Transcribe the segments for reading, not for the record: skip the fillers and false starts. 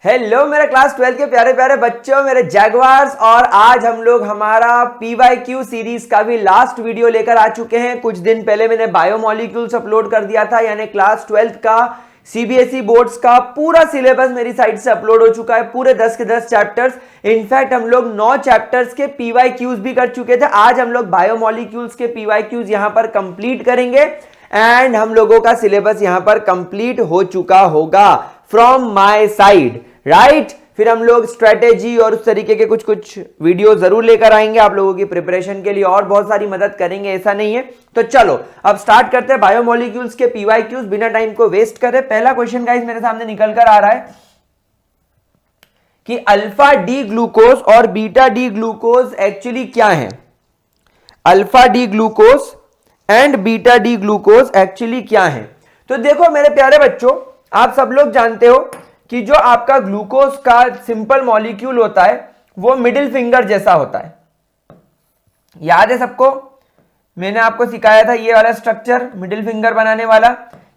Hello मेरे class 12 के प्यारे प्यारे बच्चों, मेरे जैगवार्स। और आज हम लोग हमारा PYQ सीरीज का भी लास्ट वीडियो लेकर आ चुके हैं। कुछ दिन पहले मैंने बायोमोलिक्यूल्स अपलोड कर दिया था, यानी क्लास 12 का CBSE बोर्ड्स का पूरा सिलेबस मेरी साइड से अपलोड हो चुका है, पूरे 10 के 10 चैप्टर्स। इनफैक्ट हम लोग 9 चैप्टर्स के PYQs भी कर चुके थे। आज हम लोग बायोमोलिक्यूल्स के PYQs यहां पर कंप्लीट करेंगे एंड हम लोगों का सिलेबस यहां पर कंप्लीट हो चुका होगा फ्रॉम माय साइड, राइट। फिर हम लोग स्ट्रेटेजी और उस तरीके के कुछ वीडियो जरूर लेकर आएंगे आप लोगों की प्रिपरेशन के लिए, और बहुत सारी मदद करेंगे, ऐसा नहीं है। तो चलो अब स्टार्ट करते हैं बायोमोलिक्यूल्स के PYQs बिना टाइम को वेस्ट करे। पहला क्वेश्चन गाइस मेरे सामने निकल कर आ रहा है कि अल्फा डी ग्लूकोज और बीटा डी ग्लूकोज एक्चुअली क्या है। Alpha D glucose and beta D glucose actually क्या है। तो देखो मेरे प्यारे बच्चों, आप सब लोग जानते हो कि जो आपका ग्लूकोज का सिंपल मॉलिक्यूल होता है वो मिडिल फिंगर जैसा होता है। याद है सबको, मैंने आपको सिखाया था ये वाला स्ट्रक्चर मिडिल फिंगर बनाने वाला।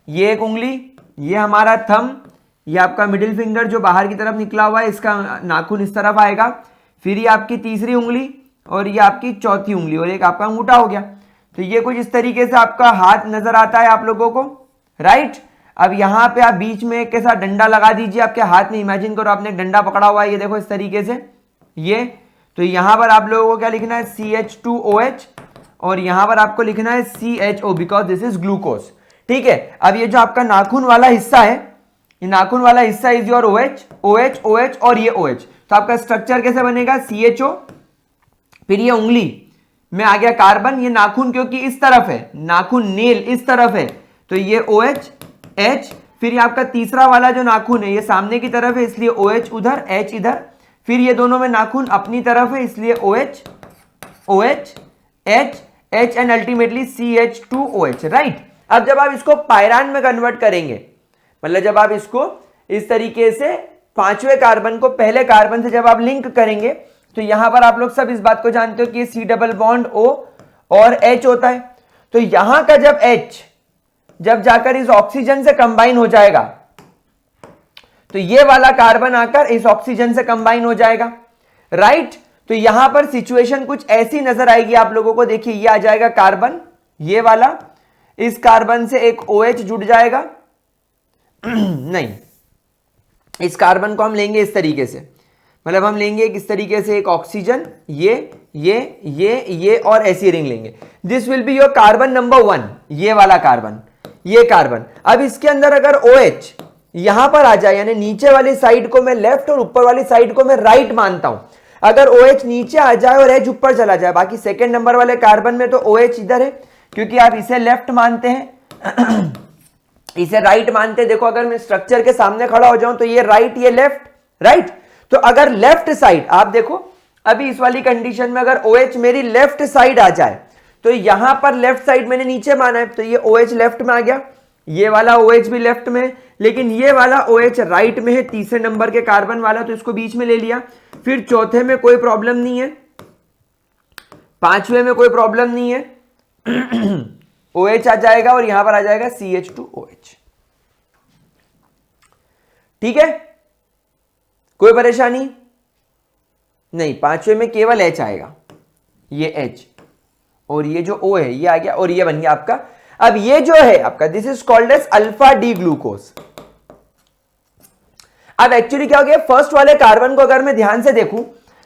ये एक उंगली, ये हमारा थंब, ये आपका मिडिल फिंगर जो बाहर की तरफ निकला हुआ है, इसका नाखून इस तरफ आएगा। फिर ये आपकी तीसरी उंगली और ये आपकी चौथी उंगली और एक आपका अंगूठा हो गया। तो ये कुछ इस तरीके से आपका हाथ नजर आता है आप लोगों को, राइट। अब यहां पे आप बीच में के साथ डंडा लगा दीजिए आपके हाथ में। इमेजिन करो आपने एक डंडा पकड़ा हुआ है, ये देखो इस तरीके से ये। तो यहां पर आप लोगों को क्या लिखना है, CH2OH, और यहां पर आपको लिखना है CHO because this is glucose, ठीक है। अब ये जो आपका नाखून वाला हिस्सा है, ये नाखून वाला हिस्सा is your OH, OH, OH और ये OH। तो आपका स्ट्रक्चर कैसे बनेगा, CHO, फिर ये उंगली में आ गया कार्बन, ये नाखून क्योंकि इस तरफ है, नाखून नेल इस तरफ है, तो ये OH, H, फिर ये आपका तीसरा वाला जो नाखून है ये सामने की तरफ है, इसलिए OH उधर, H इधर। फिर ये दोनों में नाखून अपनी तरफ है, इसलिए OH, OH, H, H and ultimately CH2OH, right. अब जब आप इसको पायरान में कन्वर्ट करेंगे, मतलब जब आप इसको इस तरीके से पांचवें कार्बन को पहले कार्बन से जब आप लिंक करेंगे, तो यहां पर आप लोग सब इस बात को जानते हो कि ये C डबल बॉन्ड O और H होता है। तो यहां का जब H जब जाकर इस ऑक्सीजन से कंबाइन हो जाएगा, तो ये वाला कार्बन आकर इस ऑक्सीजन से कंबाइन हो जाएगा, राइट। तो यहां पर सिचुएशन कुछ ऐसी नजर आएगी आप लोगों को। देखिए ये आ जाएगा कार्बन, ये वाला, इस कार्बन से एक OH जुड़ जाएगा नहीं, इस कार्बन को हम लेंगे इस तरीके से, मतलब हम लेंगे इस तरीके से एक ऑक्सीजन, ये और ऐसी रिंग लेंगे। This will be your carbon number 1, ये वाला कार्बन, ये कार्बन। अब इसके अंदर अगर OH यहां पर आ जाए, यानी नीचे वाली साइड को मैं लेफ्ट और ऊपर वाली साइड को मैं राइट मानता हूं। अगर OH नीचे आ जाए और H ऊपर चला जाए, बाकी सेकेंड नंबर वाले कार्बन में तो OH इधर है क्योंकि आप इसे लेफ्ट मानते हैं इसे राइट मानते हैं। देखो अगर मैं स्ट्रक्चर के सामने खड़ा हो जाऊं तो ये राइट, ये लेफ्ट, राइट। तो अगर लेफ्ट साइड, आप देखो अभी इस वाली कंडीशन में अगर OH मेरी लेफ्ट साइड आ जाए, तो यहां पर लेफ्ट साइड मैंने नीचे माना है, तो ये OH लेफ्ट में आ गया, ये वाला OH भी लेफ्ट में, लेकिन ये वाला OH राइट में है, तीसरे नंबर के कार्बन वाला, तो इसको बीच में ले लिया। फिर चौथे में कोई प्रॉब्लम नहीं है, पांचवें में कोई प्रॉब्लम नहीं है OH आ जाएगा और यहां पर आ जाएगा CH2OH, ठीक है, कोई परेशानी नहीं। पांचवें में केवल H आएगा, ये H और ये जो O है ये आ गया और ये बन गया आपका। अब ये जो है आपका, this is called as alpha D glucose. अब एक्चुअली क्या हो गया, फर्स्ट वाले कार्बन को अगर मैं ध्यान से देखूं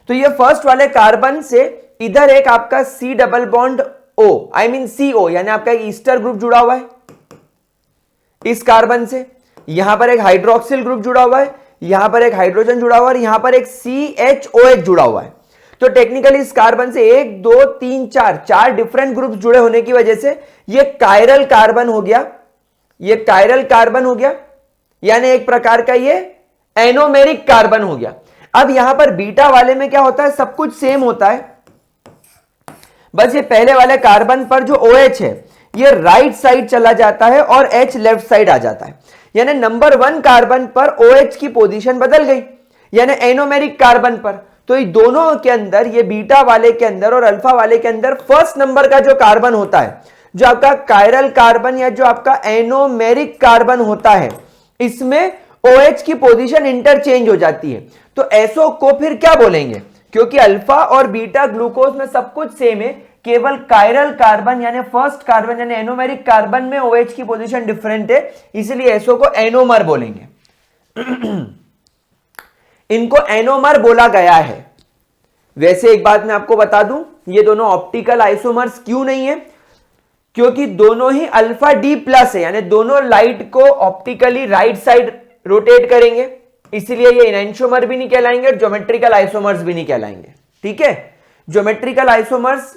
तो ये फर्स्ट वाले कार्बन से इधर एक आपका C double bond O, I mean CO, यानी आपका एक ईस्टर ग्रुप जुड़ा हुआ है इस कार्बन से। यहां पर एक हाइड्रोक्सिल ग्रुप जुड़ा हुआ है, यहां पर एक हाइड्रोजन जुड़ा हुआ है और यहां पर एक CHOH जुड़ा हुआ है। तो टेक्निकली इस कार्बन से 1 2 3 4 डिफरेंट ग्रुप्स जुड़े होने की वजह से ये कायरल कार्बन हो गया, ये कायरल कार्बन हो गया, यानी एक प्रकार का ये एनोमेरिक कार्बन हो गया। अब यहां पर बीटा वाले में क्या होता है, सब कुछ सेम होता है, बस ये पहले वाले कार्बन पर जो OH है ये राइट साइड चला जाता है और H लेफ्ट साइड आ जाता है, यानी नंबर 1 कार्बन पर OH की पोजीशन बदल गई, यानी एनोमेरिक कार्बन पर। तो ये दोनों के अंदर, ये बीटा वाले के अंदर और अल्फा वाले के अंदर फर्स्ट नंबर का जो कार्बन होता है, जो आपका कायरल कार्बन या जो आपका एनोमेरिक कार्बन होता है, इसमें OH की पोजीशन इंटरचेंज हो जाती है, तो SO को फिर क्या बोलेंगे? क्योंकि अल्फा और बीटा ग्लूकोज में सब कुछ सेम है, केवल कायरल कार्बन यानी फर्स्ट कार्बन यानी एनोमेरिक कार्बन में OH की पोजीशन डिफरेंट है, इसलिए SO को एनोमर बोलेंगे। इनको एनोमर बोला गया है। वैसे एक बात मैं आपको बता दूं, ये दोनों ऑप्टिकल आइसोमर्स क्यों नहीं है? क्योंकि दोनों ही अल्फा डी प्लस है, यानी दोनों लाइट को ऑप्टिकली राइट साइड रोटेट करेंगे, इसलिए ये इनैंशोमर भी नहीं कहलाएंगे और ज्योमेट्रिकल आइसोमर्स भी नहीं कहलाएंगे। ठीक है, ज्योमेट्रिकल आइसोमर्स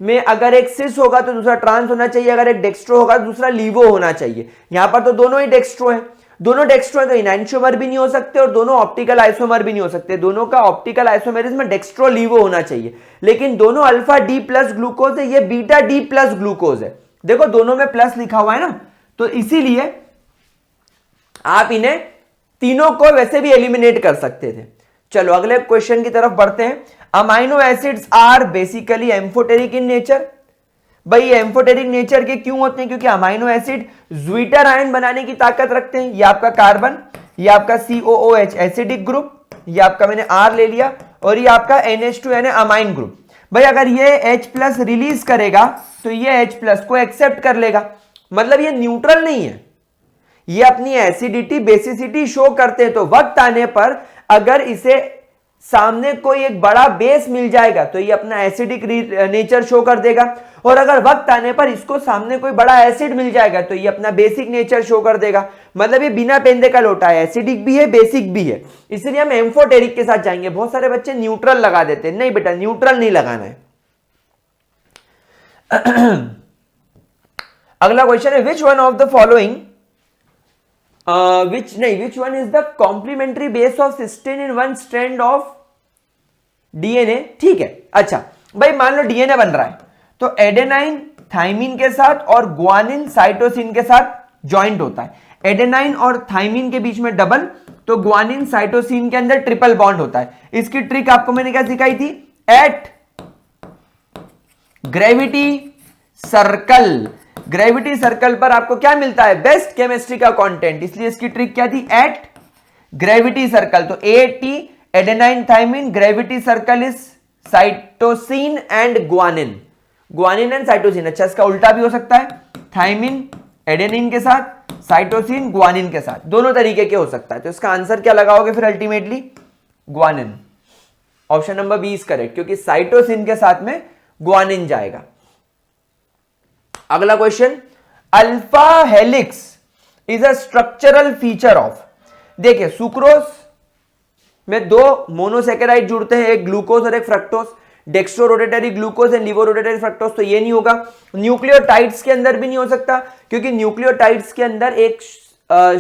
में अगर एक सिस होगा तो दूसरा ट्रांस होना चाहिए, अगर एक डेक्स्ट्रो होगा तो दूसरा लीवो होना चाहिए। यहां पर तो दोनों ही डेक्स्ट्रो है, दोनों डेक्स्ट्रो है तो इनैंशोमर भी नहीं हो सकते और दोनों ऑप्टिकल आइसोमर भी नहीं हो सकते। दोनों का ऑप्टिकल आइसोमेरिज्म में डेक्स्ट्रो लीवो होना चाहिए, लेकिन दोनों अल्फा डी प्लस ग्लूकोज है, ये बीटा डी प्लस ग्लूकोज है। देखो दोनों में प्लस लिखा हुआ है ना, तो इसीलिए आप इन्हें तीनों को वैसे भी एलिमिनेट कर सकते थे। चलो अगले क्वेश्चन की तरफ बढ़ते हैं। Amino acids are basically amphoteric in nature. भाई एम्फोटेरिक नेचर के क्यों होते हैं? क्योंकि अमाइनो एसिड ज्विटर आयन बनाने की ताकत रखते हैं। ये आपका कार्बन, ये आपका COOH एसिडिक ग्रुप, ये आपका मैंने R ले लिया, और ये आपका NH2 यानी अमाइन ग्रुप। भाई अगर ये H+ रिलीज करेगा तो ये H+ को एक्सेप्ट कर लेगा, मतलब ये न्यूट्रल नहीं है, ये अपनी एसिडिटी बेसिसिटी शो करते हैं। तो वक्त आने पर अगर इसे सामने कोई एक बड़ा बेस मिल जाएगा तो ये अपना एसिडिक नेचर शो कर देगा, और अगर वक्त आने पर इसको सामने कोई बड़ा एसिड मिल जाएगा तो ये अपना बेसिक नेचर शो कर देगा। मतलब ये बिना पेंदे का लोटा है, एसिडिक भी है बेसिक भी है, इसलिए हम एम्फोटेरिक के साथ जाएंगे। बहुत सारे बच्चे न्यूट्रल लगा देते हैं, नहीं बेटा न्यूट्रल नहीं लगाना है। अगला क्वेश्चन है which one of the following which one is the complementary base of cysteine in one strand of DNA? ठीक है, अच्छा भाई मान लो DNA बन रहा है तो एडेनाइन थाइमिन के साथ और ग्वानिन साइटोसिन के साथ ज्वाइंट होता है। एडेनाइन और थाइमिन के बीच में डबल, तो ग्वानिन साइटोसिन के अंदर ट्रिपल बॉन्ड होता है। इसकी ट्रिक आपको मैंने क्या सिखाई थी? At gravity circle, gravity circle पर आपको क्या मिलता है? बेस्ट केमिस्ट्री का कंटेंट। इसलिए इसकी ट्रिक क्या थी? At gravity circle. तो AT adenine thymine, gravity circle is cytosine and guanine, guanine and cytosine. अच्छा इसका उल्टा भी हो सकता है, थाइमिन एडेनिन के साथ, साइटोसिन ग्वानिन के साथ, दोनों तरीके के हो सकता है। तो इसका आंसर क्या लगाओगे फिर ultimately? Guanine. Option number B is correct, क्योंकि साइटोसिन के साथ में ग्वानिन जाएगा। अगला question, alpha helix is a structural feature of. देखिए सुक्रोज में दो मोनोसेकेराइड जुड़ते हैं, एक ग्लूकोज और एक fructose, dextro rotatory glucose and laevo rotatory fructose, तो ये नहीं होगा। न्यूक्लियोटाइड्स के अंदर भी नहीं हो सकता, क्योंकि न्यूक्लियोटाइड्स के अंदर एक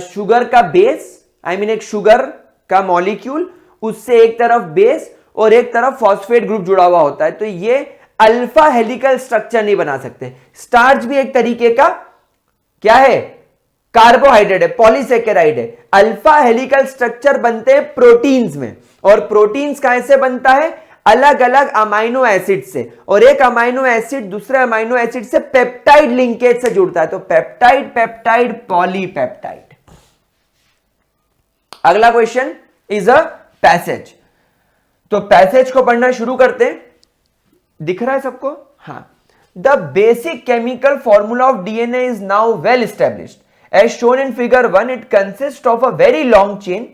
शुगर का बेस, एक शुगर का मॉलिक्यूल, उससे एक तरफ बेस और एक तरफ फॉस्फेट ग्रुप जुड़ा हुआ होता है, तो ये अल्फा हेलिकल स्ट्रक्चर नहीं बना सकते। स्टार्च भी एक तरीके का क्या है? कार्बोहाइड्रेट है, पॉलीसेकेराइड है। अल्फा हेलिकल स्ट्रक्चर बनते हैं प्रोटीन्स में, और प्रोटीन्स कहां से बनता है? अलग अलग अमाइनो एसिड से, और एक अमाइनो एसिड दूसरे अमाइनो एसिड से पेप्टाइड लिंकेज से जुड़ता है, तो पेप्टाइड पेप्टाइड पॉलीपेप्टाइड। अगला क्वेश्चन इज अ पैसेज। तो पैसेज को पढ़ना शुरू करते हैं। दिख रहा है सबको? हाँ। The basic chemical formula of DNA is now well established as shown in figure 1. It consist of a very long chain,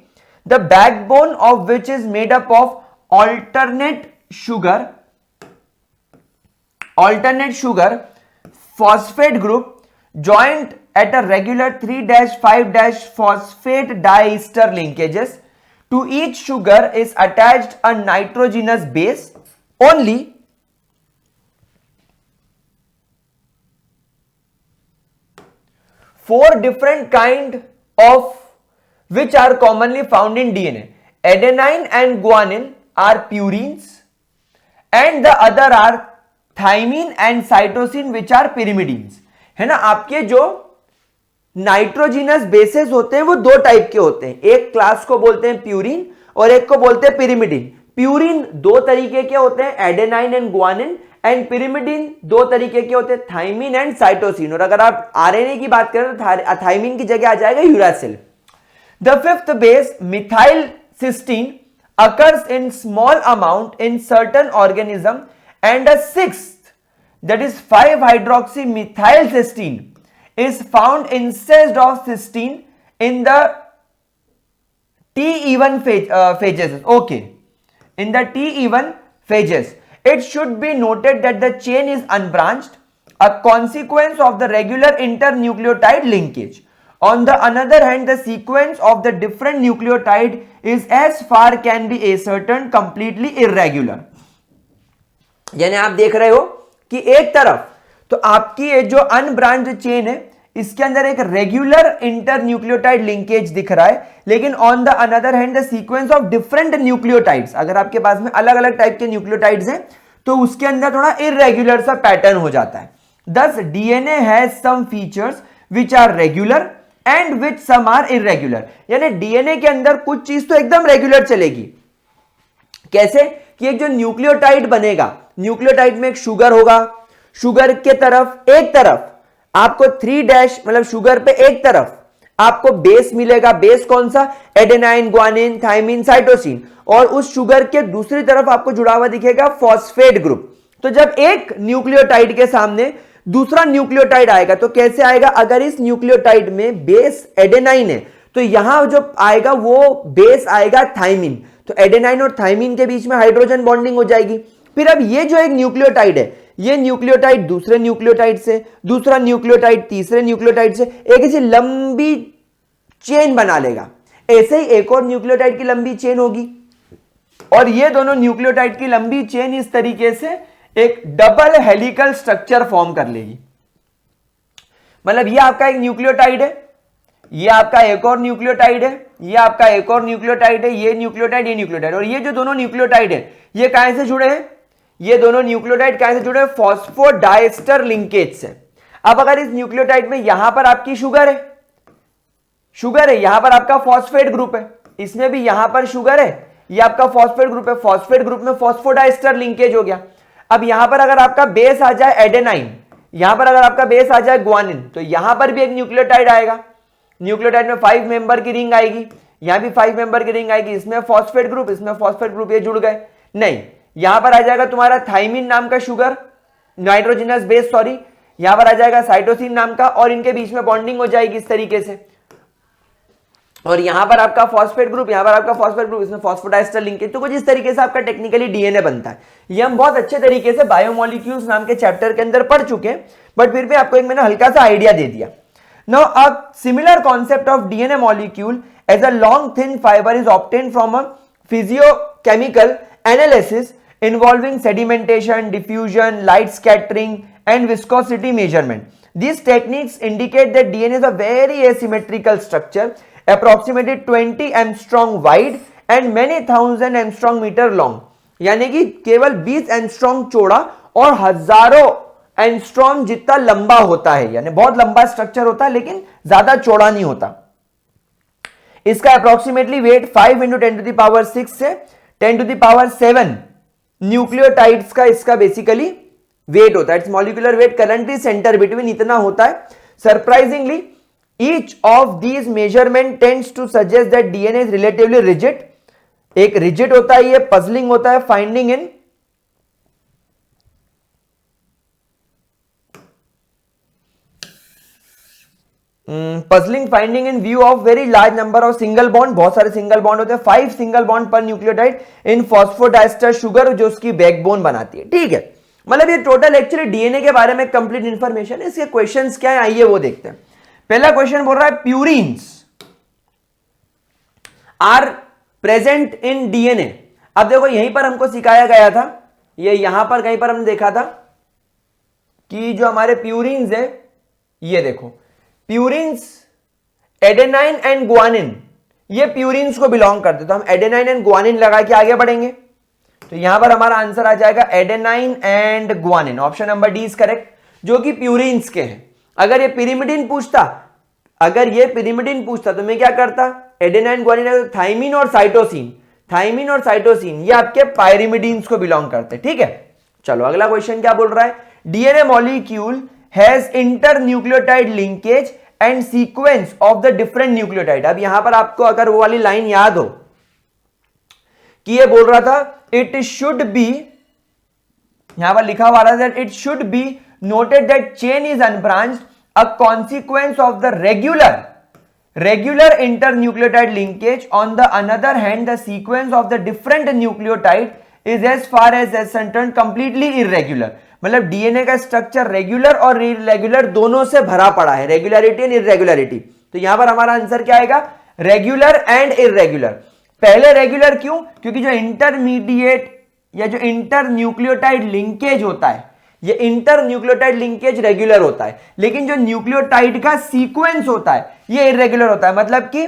the backbone of which is made up of alternate sugar phosphate group joined at a regular 3-5- phosphate diester linkages. To each sugar is attached a nitrogenous base. Only four different kind of which are commonly found in DNA. Adenine and guanine are purines and the other are thymine and cytosine which are pyrimidines. है ना? आपके जो nitrogenous bases होते हैं वो दो type के होते हैं, एक क्लास को बोलते हैं प्यूरिन और एक को बोलते हैं पिरिमिडिन। प्यूरिन दो तरीके के होते हैं, adenine and guanine, and pyrimidine दो तरीके के होते हैं, थाइमिन एंड साइटोसिन। और अगर आप आरएनए की बात करें तो थाइमिन की जगह आ जाएगा uracil. The fifth base methyl cysteine occurs in small amount in certain organism, and a sixth, that is 5-hydroxymethylcysteine, is found instead of cysteine in the T1 phases. Okay, in the T1 phases. It should be noted that the chain is unbranched, a consequence of the regular internucleotide linkage. On the other hand, the sequence of the different nucleotide is as far can be ascertained completely irregular. यानी आप देख रहे हो कि एक तरफ तो आपकी ये जो अनब्रांच्ड चेन है इसके अंदर एक रेगुलर इंटरन्यूक्लियोटाइड लिंकेज दिख रहा है, लेकिन on the another hand the sequence of different nucleotides, अगर आपके पास में अलग अलग टाइप के न्यूक्लियोटाइड्स हैं तो उसके अंदर थोड़ा इरेग्युलर सा पैटर्न हो जाता है. Thus DNA has some features which are regular and which some are irregular. यानी डीएनए के अंदर कुछ चीज तो एकदम रेगुलर चलेगी. कैसे कि एक जो न्यूक्लियोटाइड बनेगा, न्यूक्लियोटाइड में एक शुगर होगा, शुगर के तरफ एक तरफ आपको 3' मतलब शुगर पे एक तरफ आपको बेस मिलेगा. बेस कौन सा? Adenine, guanine, thymine, cytosine. और उस शुगर के दूसरी तरफ आपको जुड़ा हुआ दिखेगा फॉस्फेट ग्रुप. तो जब एक न्यूक्लियोटाइड के सामने दूसरा न्यूक्लियोटाइड आएगा तो कैसे आएगा? अगर इस न्यूक्लियोटाइड में बेस एडेनाइन है तो यहां जो आएगा वो बेस आएगा थाइमिन. तो एडेनाइन और थाइमिन के बीच में हाइड्रोजन बॉन्डिंग हो जाएगी. फिर अब ये जो एक न्यूक्लियोटाइड है, ये न्यूक्लियोटाइड दूसरे न्यूक्लियोटाइड से, दूसरा न्यूक्लियोटाइड तीसरे न्यूक्लियोटाइड से एक ऐसी लंबी चेन बना लेगा. ऐसे ही एक और न्यूक्लियोटाइड की लंबी चेन होगी और ये दोनों न्यूक्लियोटाइड की लंबी चेन इस तरीके से एक डबल हेलिकल स्ट्रक्चर फॉर्म कर लेगी. मतलब ये आपका एक न्यूक्लियोटाइड है, ये आपका एक और न्यूक्लियोटाइड है, ये आपका एक और न्यूक्लियोटाइड है, ये न्यूक्लियोटाइड, ये न्यूक्लियोटाइड. और ये जो दोनों न्यूक्लियोटाइड है ये कहां से जुड़े हैं? ये दोनों न्यूक्लियोटाइड कहां से जुड़े हैं? फॉस्फोडाइस्टर लिंकेज से. अब अगर इस न्यूक्लियोटाइड में यहां पर आपकी शुगर है, यहां पर आपका फॉस्फेट ग्रुप है, इसमें भी यहां पर शुगर है, ये आपका फॉस्फेट ग्रुप है, फॉस्फेट ग्रुप में फॉस्फोडाइस्टर लिंकेज हो गया. अब यहां पर अगर आपका बेस आ जाए एडेनाइन, यहां पर अगर आपका बेस आ जाए ग्वानिन, तो यहां पर भी एक न्यूक्लियोटाइड आएगा. न्यूक्लियोटाइड में 5 मेंबर की रिंग आएगी, यहां भी 5 मेंबर की रिंग आएगी. इसमें फॉस्फेट ग्रुप, इसमें फॉस्फेट ग्रुप, ये जुड़ गए. नहीं, यहां पर आ जाएगा तुम्हारा थाइमिन नाम का शुगर, नाइट्रोजनस बेस, सॉरी, यहां पर आ जाएगा साइटोसिन नाम का, और इनके बीच में बॉन्डिंग हो जाएगी इस तरीके से. और यहां पर आपका फॉस्फेट ग्रुप, यहां पर आपका फॉस्फेट ग्रुप, इसमें फॉस्फोडाइस्टर लिंकेज. तो कुछ इस तरीके से आपका टेक्निकली डीएनए बनता है. ये हम बहुत अच्छे तरीके से बायोमोलिक्यूल्स नाम के चैप्टर के अंदर पढ़ चुके हैं, बट फिर भी आपको एक मैंने हल्का सा आइडिया दे दिया. Now a similar concept of DNA molecule as a long thin fibre is obtained from a physiochemical analysis involving sedimentation, diffusion, light scattering and viscosity measurement. These techniques indicate that DNA is a very asymmetrical structure, approximately 20 angstrom wide and many thousand angstrom meter long. यानी कि केवल 20 angstrom चौड़ा और हजारों angstrom जितना लंबा होता है. यानी बहुत लंबा स्ट्रक्चर होता है लेकिन ज्यादा चौड़ा नहीं होता. इसका अप्रोक्सीमेटली वेट 5 × 10⁶ से 10⁷ न्यूक्लियोटाइड्स का इसका बेसिकली वेट होता है. Its molecular weight currently centre between इतना होता है. Surprisingly each of these measurement tends to suggest that DNA is relatively rigid. एक रिजिड होता है, ये पजलिंग होता है, finding in puzzling finding in view of very large number of single bond. बहुत सारे सिंगल बॉन्ड होते हैं, 5 सिंगल बॉन्ड पर न्यूक्लियोटाइड इन फॉस्फोडाइस्टर शुगर जो उसकी बैकबोन बनाती है. ठीक है, मतलब ये टोटल एक्चुअली डीएनए के बारे में कंप्लीट इंफॉर्मेशन है. इसके क्वेश्चंस क्या है आइए वो देखते हैं. पहला क्वेश्चन बोल रहा है purines are present in DNA. अब देखो यहीं पर हमको सिखाया गया था, ये यहां पर कहीं पर हमने देखा था कि जो हमारे प्यूरिन्स है, ये देखो प्यूरिन्स एडेनाइन एंड ग्वानिन, ये प्यूरिन्स को बिलोंग करते. तो हम एडेनाइन एंड ग्वानिन लगा के आगे बढ़ेंगे. तो यहां पर हमारा आंसर आ जाएगा adenine and guanine. Option number D is correct, जो कि प्यूरिन्स के हैं. अगर ये पिरिमिडिन पूछता, तो मैं क्या करता? एडेनाइन ग्वानिन, थाइमिन और साइटोसिन ये आपके पायरिमिडीन्स को बिलोंग करते. ठीक है, चलो अगला क्वेश्चन क्या बोल रहा है. DNA molecule has internucleotide linkage and sequence of the different nucleotide. अब यहां पर आपको अगर वो वाली लाइन याद हो कि ये बोल रहा था इट शुड बी, यहां पर लिखा हुआ था it should be noted that chain is unbranched, a consequence of the regular internucleotide linkage. On the another hand, the sequence of the different nucleotide is as far as concerned completely irregular. मतलब DNA का structure regular और irregular दोनों से भरा पड़ा है, regularity and irregularity. तो यहां पर हमारा आंसर क्या आएगा? Regular and irregular. पहले रेगुलर क्यों? क्योंकि जो इंटरमीडिएट या जो इंटरन्यूक्लियोटाइड लिंकेज होता है, ये इंटरन्यूक्लियोटाइड लिंकेज रेगुलर होता है, लेकिन जो न्यूक्लियोटाइड का सीक्वेंस होता है ये इरेगुलर होता है। मतलब कि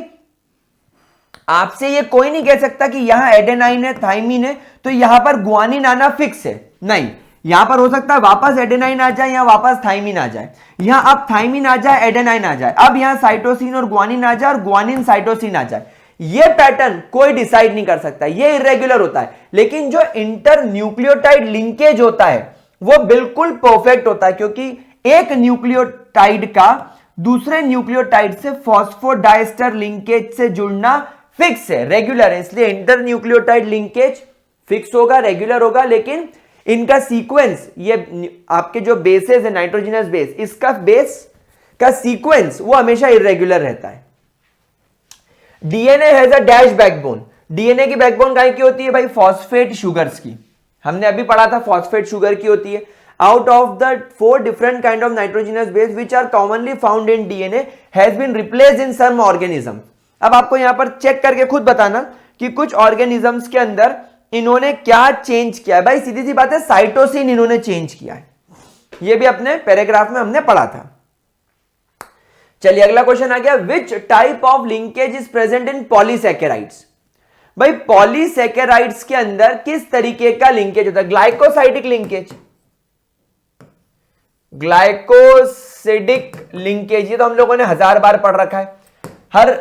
आपसे ये कोई नहीं कह सकता कि यहां एडेनाइन है, थाइमिन है, तो यहां पर गुआनिन आना फिक्स है, नहीं। यहां पर हो सकता है वापस एडेनाइन आ जाए या वापस थाइमिन आ जाए, यहां अब थाइमिन आ जाए, एडेनाइन आ जाए, अब यहां साइटोसिन और गुआनिन आ जाए और गुआनिन साइटोसिन आ जाए। ये पैटर्न कोई डिसाइड नहीं कर सकता, ये इरेगुलर होता है। लेकिन जो इंटरन्यूक्लियोटाइड लिंकेज होता है वो बिल्कुल परफेक्ट होता है, क्योंकि एक न्यूक्लियोटाइड का दूसरे न्यूक्लियोटाइड से फॉस्फोडाइस्टर लिंकेज से जुड़ना फिक्स है, रेगुलर है। इसलिए इंटरन्यूक्लियोटाइड लिंकेज फिक्स होगा, रेगुलर होगा, लेकिन इनका सीक्वेंस, ये आपके जो बेसेस है नाइट्रोजनस बेस, इसका बेस का सीक्वेंस वो हमेशा इरेगुलर रहता है। DNA has a dash backbone. DNA की बैकबोन काहे की होती है भाई? फॉस्फेट शुगर्स की। हमने अभी पढ़ा था फॉस्फेट शुगर की होती है। Out of the 4 different kind of nitrogenous base which are commonly found in DNA has been replaced in some organism. अब आपको यहां पर चेक करके खुद बताना कि कुछ ऑर्गेनिजम्स के अंदर इन्होंने क्या चेंज किया है। भाई सीधी सी बात है, साइटोसिन इन्होंने चेंज किया है, ये भी अपने पैराग्राफ में हमने पढ़ा था। चलिए अगला क्वेश्चन आ गया, which type of linkage is present in polysaccharides. भाई पॉलीसैकेराइड्स के अंदर किस तरीके का लिंकेज होता है? ग्लाइकोसाइडिक लिंकेज, ग्लाइकोसिडिक लिंकेज, ये तो हम लोगों ने 1000 बार पढ़ रखा है। हर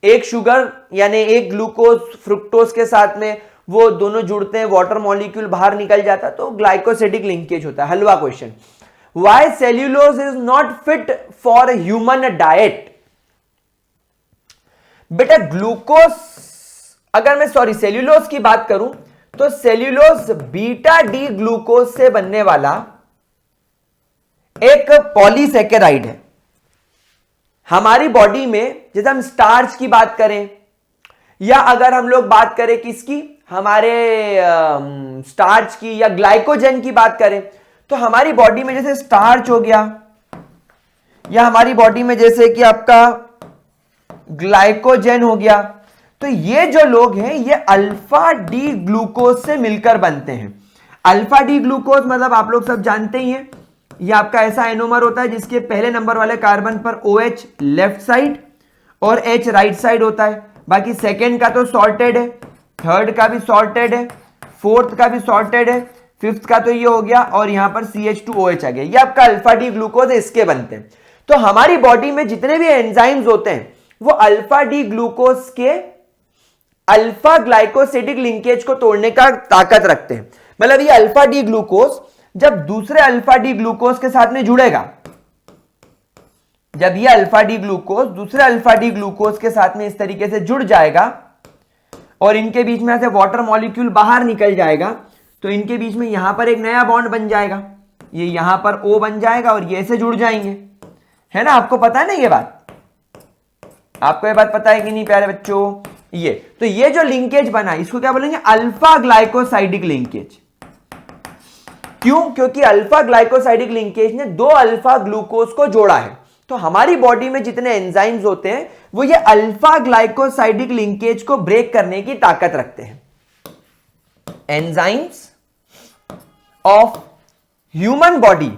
एक शुगर यानी एक ग्लूकोज फ्रुक्टोज के साथ में वो दोनों जुड़ते हैं, वाटर मॉलिक्यूल बाहर निकल जाता है, तो ग्लाइकोसिडिक लिंकेज होता है। हलवा question, why cellulose is not fit for human diet. बेटा ग्लूकोज, अगर मैं सेल्यूलोज की बात करूं तो सेल्यूलोज बीटा डी ग्लूकोज से बनने वाला एक पॉलीसैकेराइड है। हमारी बॉडी में जैसे हम स्टार्च की बात करें, या अगर हम लोग बात करें किसकी, हमारे स्टार्च की या ग्लाइकोजन की बात करें, तो हमारी बॉडी में जैसे स्टार्च हो गया, या हमारी बॉडी में जैसे कि आपका ग्लाइकोजन हो गया, तो ये जो लोग हैं ये अल्फा डी ग्लूकोज से मिलकर बनते हैं। अल्फा डी ग्लूकोज मतलब आप लोग सब जानते ही हैं, ये आपका ऐसा एनोमर होता है जिसके पहले नंबर वाले कार्बन पर OH लेफ्ट साइड और H राइट साइड होता है। बाकी सेकेंड का तो सॉर्टेड है, थर्ड का भी सॉर्टेड है, फोर्थ का भी सॉर्टेड है, फिफ्थ का तो ये हो गया, और यहां पर CH2OH आ गया। ये आपका अल्फा डी ग्लूकोज है, इसके बनते हैं। तो हमारी बॉडी में जितने भी एंजाइम्स होते हैं वो अल्फा डी ग्लूकोज के अल्फा ग्लाइकोसिडिक लिंकेज को तोड़ने का ताकत रखते हैं। मतलब ये अल्फा डी ग्लूकोज जब दूसरे अल्फा डी ग्लूकोज के साथ में जुड़ेगा, जब ये अल्फा डी ग्लूकोज दूसरे अल्फा डी ग्लूकोज के साथ में इस तरीके से जुड़ जाएगा और इनके बीच में ऐसे वाटर मॉलिक्यूल बाहर निकल जाएगा, तो इनके बीच में यहां पर एक नया बॉन्ड बन जाएगा, ये यहां पर O बन जाएगा और ये ऐसे जुड़ जाएंगे, है ना? आपको पता है ना ये बात? आपको ये बात पता है कि नहीं प्यारे बच्चों? ये तो ये जो लिंकेज बना इसको क्या बोलेंगे? Alpha glycosidic linkage. क्यों? क्योंकि अल्फा ग्लाइकोसाइडिक लिंकेज ने 2 अल्फा ग्लूकोज को जोड़ा है। तो हमारी बॉडी में जितने एंजाइम्स होते हैं वो ये अल्फा ग्लाइकोसाइडिक लिंकेज को ब्रेक करने की ताकत रखते हैं। Enzymes of human body,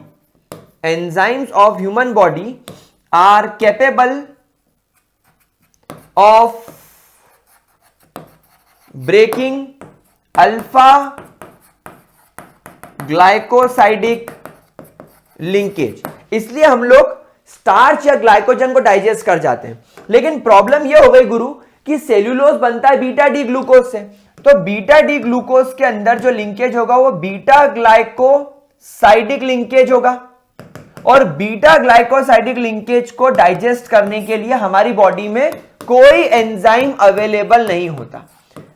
enzymes of human body are capable of breaking alpha glycosidic linkage. इसलिए हम लोग स्टार्च या ग्लाइकोजन को डाइजेस्ट कर जाते हैं। लेकिन प्रॉब्लम यह हो गई गुरु कि सेल्यूलोज बनता है बीटा डी ग्लूकोज से, तो बीटा डी ग्लूकोज के अंदर जो लिंकेज होगा वो बीटा ग्लाइकोसाइडिक लिंकेज होगा, और बीटा ग्लाइकोसाइडिक लिंकेज को डाइजेस्ट करने के लिए हमारी बॉडी में कोई एंजाइम अवेलेबल नहीं होता।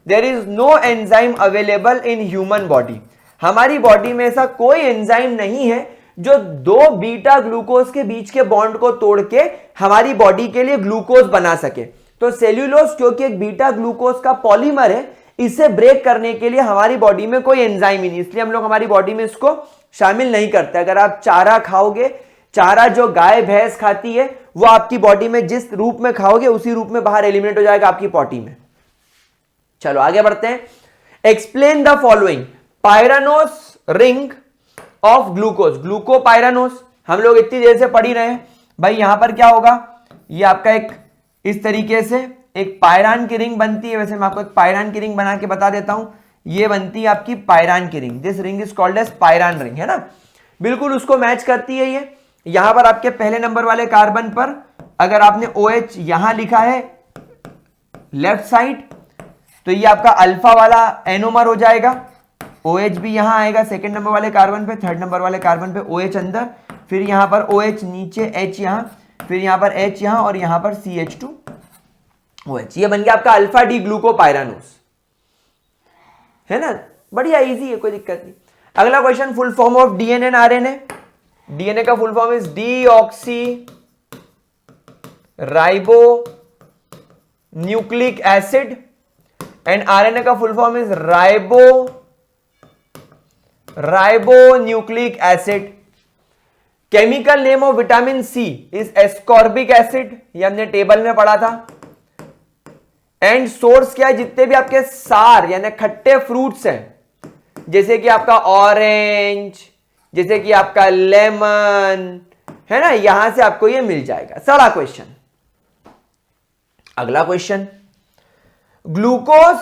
There is no enzyme available in human body. हमारी बॉडी में ऐसा कोई एंजाइम नहीं है जो दो बीटा ग्लूकोज के बीच के बॉन्ड को तोड़ के हमारी बॉडी के लिए ग्लूकोज बना सके। तो सेल्यूलोज क्योंकि एक बीटा ग्लूकोज का पॉलीमर है, इसे ब्रेक करने के लिए हमारी बॉडी में कोई एंजाइम ही नहीं, इसलिए हम लोग हमारी बॉडी में इसको शामिल नहीं करते। अगर आप चारा खाओगे, चारा जो गाय भैंस खाती है, वो आपकी बॉडी में जिस रूप में खाओगे उसी रूप में बाहर एलिमिनेट हो जाएगा आपकी पॉटी में। चलो आगे बढ़ते हैं। Explain the following. Pyranose ring of glucose, glucopyranose हम लोग इतनी देर से पढ़ ही रहे हैं भाई। यहां पर क्या होगा, ये आपका एक इस तरीके से एक पायरान की रिंग बनती है। वैसे मैं आपको एक पायरान की रिंग बना के बता देता हूं, ये बनती है आपकी पायरान की ring. This ring is called as pyran ring, है ना, बिल्कुल उसको मैच करती है ये। यहां पर आपके पहले नंबर वाले कार्बन पर अगर आपने OH यहां लिखा है लेफ्ट साइड, तो ये आपका अल्फा वाला एनोमर हो जाएगा। OH भी यहां आएगा सेकंड नंबर वाले कार्बन पे, थर्ड नंबर वाले कार्बन पे OH अंदर, फिर यहां पर OH नीचे, H यहां, फिर यहां पर H यहां और यहां पर CH2OH। ये बन गया आपका अल्फा डी ग्लूकोपायरानोस, है ना, बढ़िया इजी है, कोई दिक्कत नहीं। अगला question, full form of DNA and RNA. DNA का full form is deoxy ribo nucleic acid and RNA का full form is ribo nucleic acid. Chemical name of vitamin C is ascorbic acid, ये हमने table में पढ़ा था। And source क्या है, जितने भी आपके सार यानी खट्टे फ्रूट्स हैं, जैसे कि आपका ऑरेंज, जैसे कि आपका लेमन, है ना, यहां से आपको ये मिल जाएगा। सारा क्वेश्चन। अगला question, glucose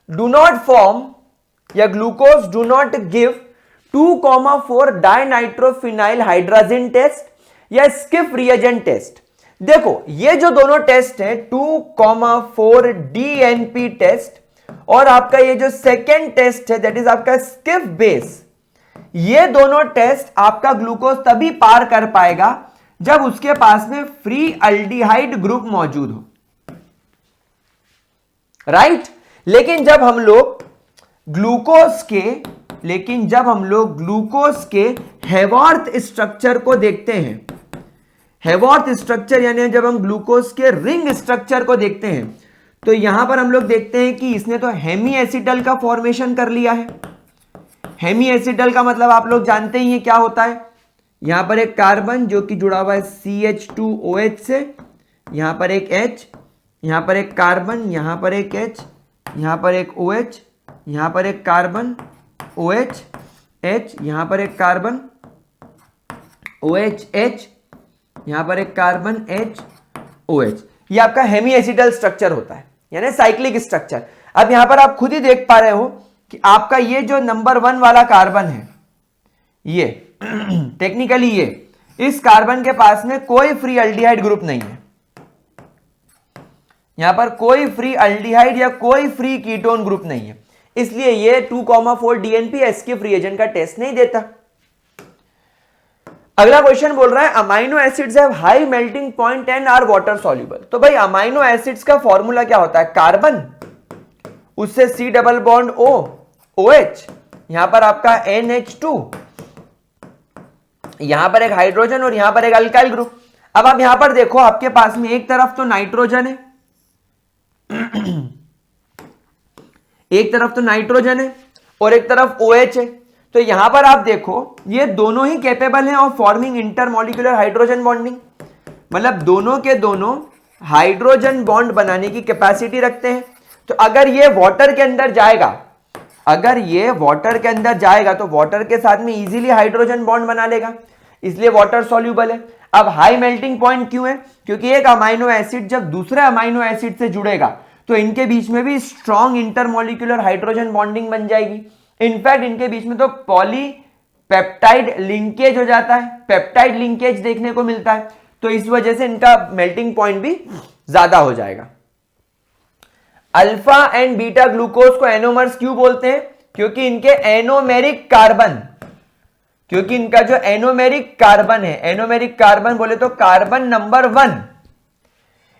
do not form या glucose do not give 2,4 dinitrophenyl hydrazine test या स्किप रिएजेंट टेस्ट। देखो ये जो दोनों टेस्ट है 2,4 DNP टेस्ट और आपका ये जो सेकेंड टेस्ट है दैट इज आपका स्किप बेस, ये दोनों टेस्ट आपका ग्लूकोज तभी पार कर पाएगा जब उसके पास में फ्री अल्डिहाइड ग्रुप मौजूद हो, राइट। लेकिन जब हम लोग ग्लूकोज के हेवर्थ स्ट्रक्चर को देखते हैं, हेवर्थ स्ट्रक्चर यानी जब हम ग्लूकोज के रिंग स्ट्रक्चर को देखते हैं, तो यहां पर हम लोग देखते हैं कि इसने तो हेमी एसिडल का फॉर्मेशन कर लिया है। हेमी एसिडल का मतलब आप लोग जानते ही हैं क्या होता है। यहां पर एक कार्बन जो कि जुड़ा हुआ है CH2OH से, यहां पर एक H, यहां पर एक कार्बन, यहां पर एक H, यहां पर एक OH, यहां पर एक कार्बन OH H, यहां पर एक कार्बन OH H, यहां पर एक कार्बन H OH। ये आपका हेमी एसिडल स्ट्रक्चर होता है यानी साइक्लिक स्ट्रक्चर। अब यहां पर आप खुद ही देख पा रहे हो कि आपका ये जो नंबर 1 वाला कार्बन है, ये टेक्निकली ये इस कार्बन के पास में कोई फ्री अल्डिहाइड ग्रुप नहीं है, यहां पर कोई फ्री अल्डिहाइड या कोई फ्री कीटोन ग्रुप नहीं है, इसलिए ये 2,4 DNP एस्केप रिएजेंट का टेस्ट नहीं देता। अगला क्वेश्चन बोल रहा है amino acids have high melting point and are water soluble. तो भाई अमाइनो एसिड्स का फॉर्मूला क्या होता है, कार्बन, उससे C double bond O OH, यहां पर आपका NH2, यहां पर एक हाइड्रोजन और यहां पर एक अल्काइल ग्रुप। अब आप यहां पर देखो आपके पास में एक तरफ तो नाइट्रोजन है एक तरफ तो नाइट्रोजन है और एक तरफ OH है। तो यहां पर आप देखो ये दोनों ही कैपेबल हैं of forming intermolecular hydrogen bonding, मतलब दोनों के दोनों हाइड्रोजन बॉन्ड बनाने की कैपेसिटी रखते हैं। तो अगर ये वाटर के अंदर जाएगा, तो वाटर के साथ में इजीली हाइड्रोजन बॉन्ड बना लेगा, इसलिए वाटर सॉल्यूबल है। अब हाई मेल्टिंग पॉइंट क्यों है, क्योंकि एक अमाइनो एसिड जब दूसरे अमाइनो एसिड से जुड़ेगा तो इनके बीच में भी स्ट्रॉन्ग इंटरमॉलिक्यूलर हाइड्रोजन बॉन्डिंग बन जाएगी। इनफैक्ट इनके बीच में तो पॉलीपेप्टाइड लिंकेज हो जाता है, पेप्टाइड लिंकेज देखने को मिलता है, तो इस वजह से इनका मेल्टिंग पॉइंट भी ज्यादा हो जाएगा। अल्फा एंड बीटा ग्लूकोज को एनोमर्स क्यों बोलते हैं, क्योंकि इनके एनोमेरिक कार्बन क्योंकि इनका जो एनोमेरिक कार्बन है, एनोमेरिक कार्बन बोले तो कार्बन नंबर 1,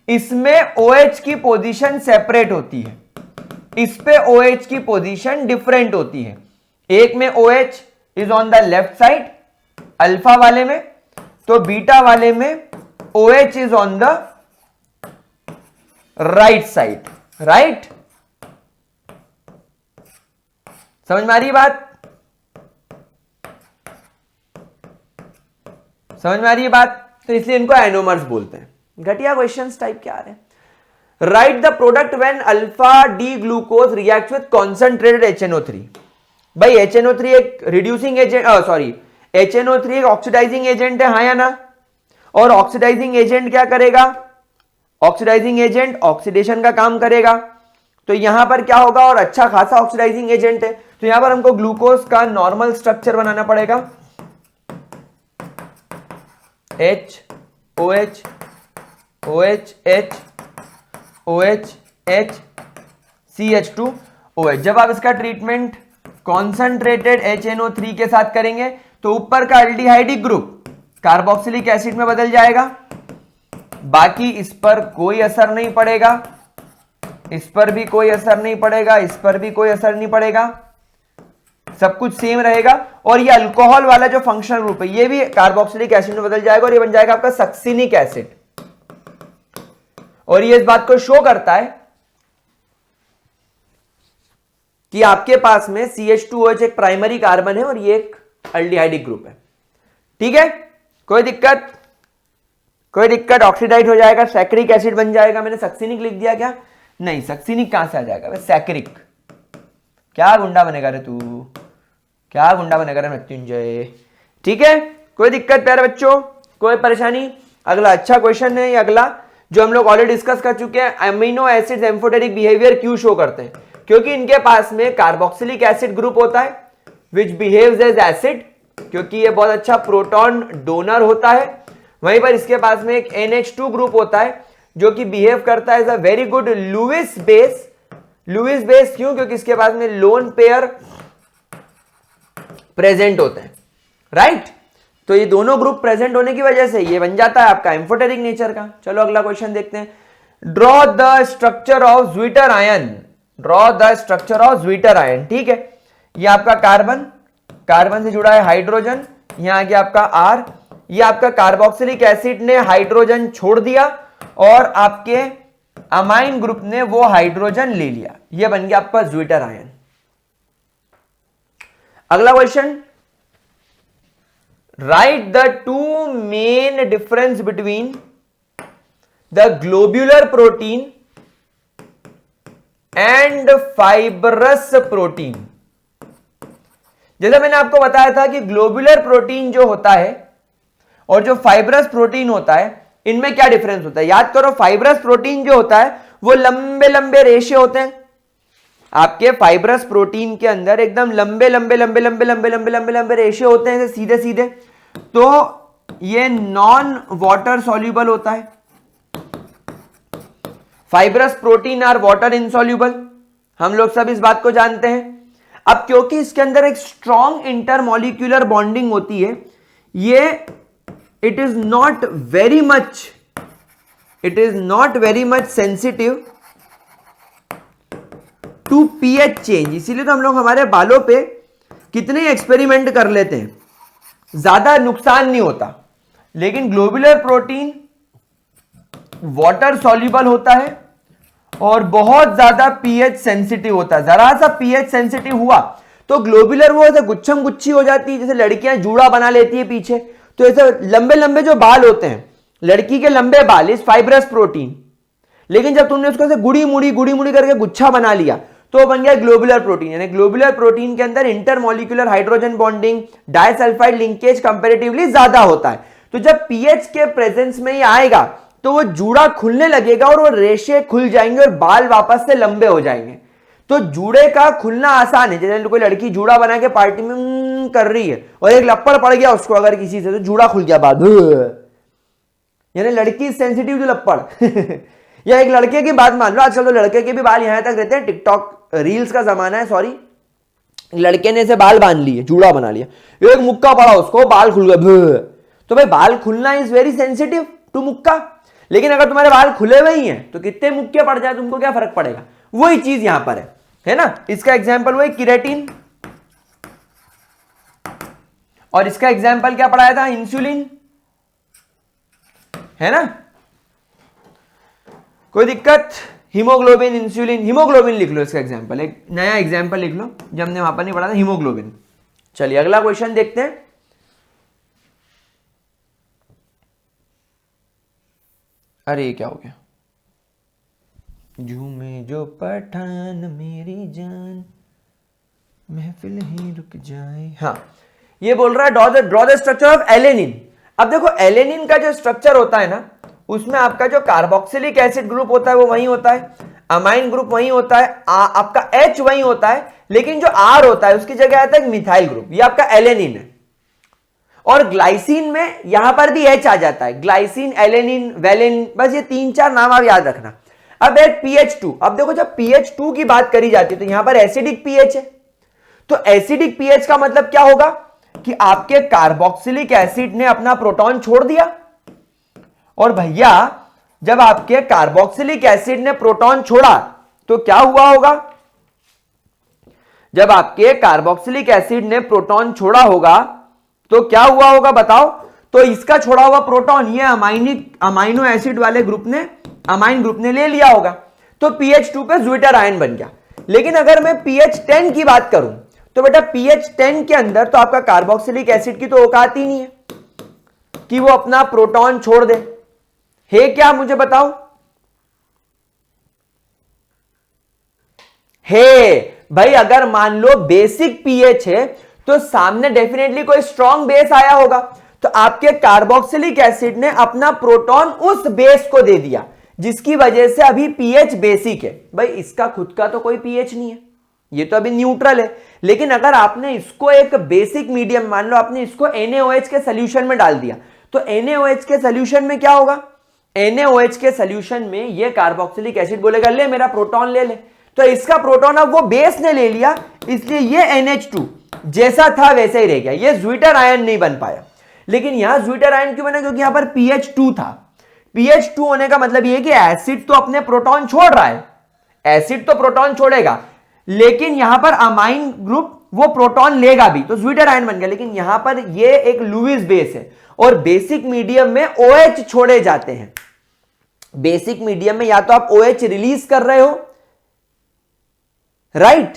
इसमें OH की पोजीशन सेपरेट होती है, इस पे OH की पोजीशन डिफरेंट होती है। एक में OH is on the left side alpha वाले में, तो बीटा वाले में OH is on the right side, right. समझ में आ रही बात? समझ में आ रही है बात? तो इसलिए इनको एनोमर्स बोलते हैं। घटिया क्वेश्चंस टाइप के आ रहे हैं। Right the product when alpha D glucose react with concentrated HNO3। भाई HNO3 एक रिड्यूसिंग एजेंट, सॉरी HNO3 एक ऑक्सीडाइजिंग एजेंट है, हाँ या ना? और ऑक्सीडाइजिंग एजेंट क्या करेगा? ऑक्सीडाइजिंग एजेंट ऑक्सीडेशन का काम करेगा। तो यहां पर क्या होगा? और अच्छा खासा ऑक्सीडाइजिंग एजेंट है, तो यहां पर हमको ग्लूकोज का नॉर्मल स्ट्रक्चर बनाना पड़ेगा, H OH OH H OH H CH2 OH। जब आप इसका ट्रीटमेंट कॉन्सेंट्रेटेड HNO3 के साथ करेंगे तो ऊपर का एल्डिहाइडिक ग्रुप कार्बोक्सिलिक एसिड में बदल जाएगा, बाकी इस पर कोई असर नहीं पड़ेगा, इस पर भी कोई असर नहीं पड़ेगा, इस पर भी कोई असर नहीं पड़ेगा, सब कुछ सेम रहेगा। और ये अल्कोहल वाला जो फंक्शनल ग्रुप है ये भी कार्बोक्सिलिक एसिड में बदल जाएगा और ये बन जाएगा आपका सक्सिनिक एसिड। और ये इस बात को शो करता है कि आपके पास में CH2OH एक प्राइमरी कार्बन है और ये एक एल्डिहाइडिक ग्रुप है। ठीक है, कोई दिक्कत? कोई दिक्कत? ऑक्सीडाइज हो जाएगा, सैक्रिक एसिड बन जाएगा। मैंने सक्सिनिक लिख दिया क्या? नहीं, सक्सिनिक कहां से आ जाएगा? सैक्रिक। क्या गुंडा बनेगा रे तू, क्या गुंडा बनेगा रे मृत्युंजय? ठीक है, कोई दिक्कत प्यारे बच्चों? कोई परेशानी? अगला अच्छा क्वेश्चन है ये अगला, जो हम लोग ऑलरेडी डिस्कस कर चुके हैं। अमीनो एसिड एम्फोटेरिक बिहेवियर क्यों शो करते हैं? क्योंकि इनके पास में कार्बोक्सिलिक एसिड ग्रुप होता है विच बिहेव्स एज एसिड, क्योंकि ये बहुत अच्छा प्रोटॉन डोनर होता है। वहीं पर इसके पास में एक NH2 ग्रुप होता है जो कि बिहेव करता है as a very good Lewis base. Lewis base क्यों? क्योंकि इसके पास में लोन पेयर प्रेजेंट होते हैं, राइट। तो ये दोनों ग्रुप प्रेजेंट होने की वजह से ये बन जाता है आपका एम्फोटेरिक नेचर का। चलो अगला क्वेश्चन देखते हैं। Draw the structure of zwitter ion. Draw the structure of zwitter ion. ठीक है, ये आपका कार्बन, कार्बन से जुड़ा है हाइड्रोजन, यहां आ गया आपका R, ये आपका कार्बोक्सिलिक एसिड ने हाइड्रोजन छोड़ दिया और आपके अमाइन ग्रुप ने वो हाइड्रोजन ले लिया, ये बन गया आपका ज्विटर आयन। अगला question, right the two main difference between the globular protein and fibrous protein. जैसा मैंने आपको बताया था कि ग्लोब्यूलर प्रोटीन जो होता है और जो फाइब्रस प्रोटीन होता है इनमें क्या डिफरेंस होता है? याद करो, फाइब्रस प्रोटीन जो होता है वो लंबे लंबे रेशे होते हैं। आपके फाइब्रस प्रोटीन के अंदर एकदम लंबे लंबे लंबे लंबे लंबे लंबे लंबे लंबे रेशे होते हैं, सीधे सीधे। तो ये नॉन वाटर सॉल्युबल होता है। Fibrous protein are water insoluble, हम लोग सब इस बात को जानते हैं। अब क्योंकि इसके अंदर एक स्ट्रॉन्ग इंटरमॉलिक्यूलर बॉन्डिंग होती है, ये it is not very much sensitive to pH change. इसीलिए तो हम लोग हमारे बालों पे कितने एक्सपेरिमेंट कर लेते हैं, ज्यादा नुकसान नहीं होता। लेकिन ग्लोब्यूलर प्रोटीन वाटर सॉल्युबल होता है और बहुत ज्यादा पीएच सेंसिटिव होता है। जरा सा पीएच सेंसिटिव हुआ तो ग्लोब्यूलर वो ऐसे गुच्छम गुच्छी हो जाती है, जैसे लड़कियां जूड़ा बना लेती है पीछे। तो ऐसे लंबे लंबे जो बाल होते हैं, लड़की के लंबे बाल इस फाइब्रस प्रोटीन, लेकिन जब तुमने उसको गुड़ी मुड़ी करके गुच्छा बना लिया तो बन गया ग्लोब्यूलर प्रोटीन। यानी ग्लोब्यूलर प्रोटीन के अंदर intermolecular hydrogen bonding, disulphide linkage comparatively ज्यादा होता है। तो जब पीएच के प्रेजेंस में ही आएगा तो वो जूड़ा खुलने लगेगा और वो रेशे खुल जाएंगे और बाल वापस से लंबे हो जाएंगे। तो जूड़े का खुलना आसान है। जैसे कोई लड़की जूड़ा बना के पार्टी में कर रही है और एक लप्पड़ पड़ गया उसको अगर किसी से, तो जूड़ा खुल गया बाल, यानी लड़की सेंसिटिव जो लप्पड़ या एक लड़के की बात मान लो, आजकल तो लड़के के भी बाल यहां तक रहते हैं, टिकटॉक रील्स का जमाना है, सॉरी, लड़के ने से बाल बांध लिए, जूड़ा बना लिया, एक मुक्का पड़ा उसको, बाल खुल गए, तो भाई बाल खुलना इज वेरी सेंसिटिव टू मुक्का। लेकिन अगर तुम्हारे बाल खुले हुए ही हैं तो कितने मुक्के पड़ जाए तुमको क्या फर्क पड़ेगा? वही चीज यहां पर है ना। इसका एग्जाम्पल वही केराटिन, और इसका एग्जाम्पल क्या पढ़ाया था? इंसुलिन, है ना। कोई दिक्कत? हीमोग्लोबिन, इंसुलिन, हीमोग्लोबिन लिख लो इसका एग्जाम्पल, एक नया एग्जाम्पल लिख लो जो हमने वहां पर नहीं पढ़ा था, हीमोग्लोबिन। चलिए अगला क्वेश्चन देखते हैं। अरे ये क्या हो गया? झूमे जो पठान मेरी जान, महफिल ही रुक जाए। हाँ, ये बोल रहा है draw the structure of alanine. अब देखो एलेनिन का जो स्ट्रक्चर होता है ना, उसमें आपका जो कार्बोक्सिलिक एसिड ग्रुप होता है वो वही होता है, अमाइन ग्रुप वही होता है, आपका H वही होता है, लेकिन जो R होता है उसकी जगह आता है मिथाइल ग्रुप, ये आपका एलेनिन है। और ग्लाइसिन में यहां पर भी H आ जाता है, ग्लाइसिन, एलेनिन, वेलिन, बस ये 3-4 नाम आप याद रखना। अब एक pH2, अब देखो जब pH2 की बात करी जाती है तो यहां पर एसिडिक pH है, तो एसिडिक pH का मतलब क्या होगा कि आपके कार्बोक्सिलिक एसिड ने अपना प्रोटॉन छोड़ दिया। और भैया जब आपके कार्बोक्सिलिक एसिड ने प्रोटॉन छोड़ा तो क्या हुआ होगा? जब आपके कार्बोक्सिलिक एसिड ने प्रोटॉन छोड़ा होगा तो क्या हुआ होगा बताओ? तो इसका छोड़ा हुआ प्रोटॉन ये अमाइनो एसिड वाले ग्रुप ने, अमाइन ग्रुप ने ले लिया होगा, तो pH2 पे ज्विटर आयन बन गया। लेकिन अगर मैं pH10 की बात करूं तो बेटा pH10 के अंदर तो आपका कार्बोक्सिलिक एसिड की तो औकात ही नहीं है कि वो अपना प्रोटॉन छोड़ दे, है क्या? मुझे बताओ। है भाई, अगर मान लो बेसिक pH है तो सामने डेफिनेटली कोई स्ट्रॉन्ग बेस आया होगा, तो आपके कार्बोक्सिलिक एसिड ने अपना प्रोटॉन उस बेस को दे दिया, जिसकी वजह से अभी pH बेसिक है। भाई इसका खुद का तो कोई pH नहीं है, ये तो अभी न्यूट्रल है। लेकिन अगर आपने इसको एक बेसिक मीडियम, मान लो आपने इसको NaOH के सोल्यूशन में डाल दिया, तो NaOH के सोल्यूशन में क्या होगा? NaOH के सोल्यूशन में ये कार्बोक्सिलिक एसिड बोलेगा ले मेरा प्रोटॉन ले ले, तो इसका प्रोटॉन अब वो बेस ने ले लिया, इसलिए ये NH2 जैसा था वैसे ही रह गया, ये ज्विटर आयन नहीं बन पाया। लेकिन यहां ज्विटर आयन क्यों बना? क्योंकि यहां पर pH2 था। pH2 होने का मतलब ये कि एसिड तो अपने प्रोटॉन छोड़ रहा है, एसिड तो प्रोटॉन छोड़ेगा, लेकिन यहां पर अमाइन ग्रुप वो प्रोटॉन लेगा भी, तो ज्विटर आयन बन गया। लेकिन यहां पर ये एक लुईस बेस है और बेसिक मीडियम में OH छोड़े जाते हैं। बेसिक मीडियम में या तो आप OH रिलीज कर रहे हो, राइट,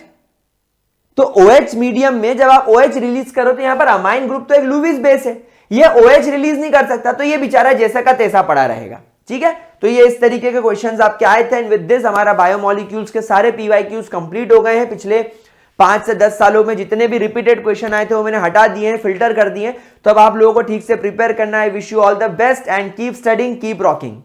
तो OH मीडियम में जब आप OH रिलीज करो तो यहां पर अमाइन ग्रुप तो एक लुईस बेस है, ये OH रिलीज नहीं कर सकता, तो ये बेचारा जैसा का तैसा पड़ा रहेगा। ठीक है, तो ये इस तरीके के क्वेश्चंस आपके आए थे। एंड विद दिस हमारा बायोमोलिक्यूल्स के सारे PYQs कंप्लीट हो गए हैं। पिछले 5 से 10 सालों में जितने भी रिपीटेड क्वेश्चन आए थे वो मैंने हटा दिए हैं, फिल्टर कर दिए हैं। तो अब आप लोगों को ठीक से प्रिपेयर करना है। Wish you all the best and keep studying, keep rocking.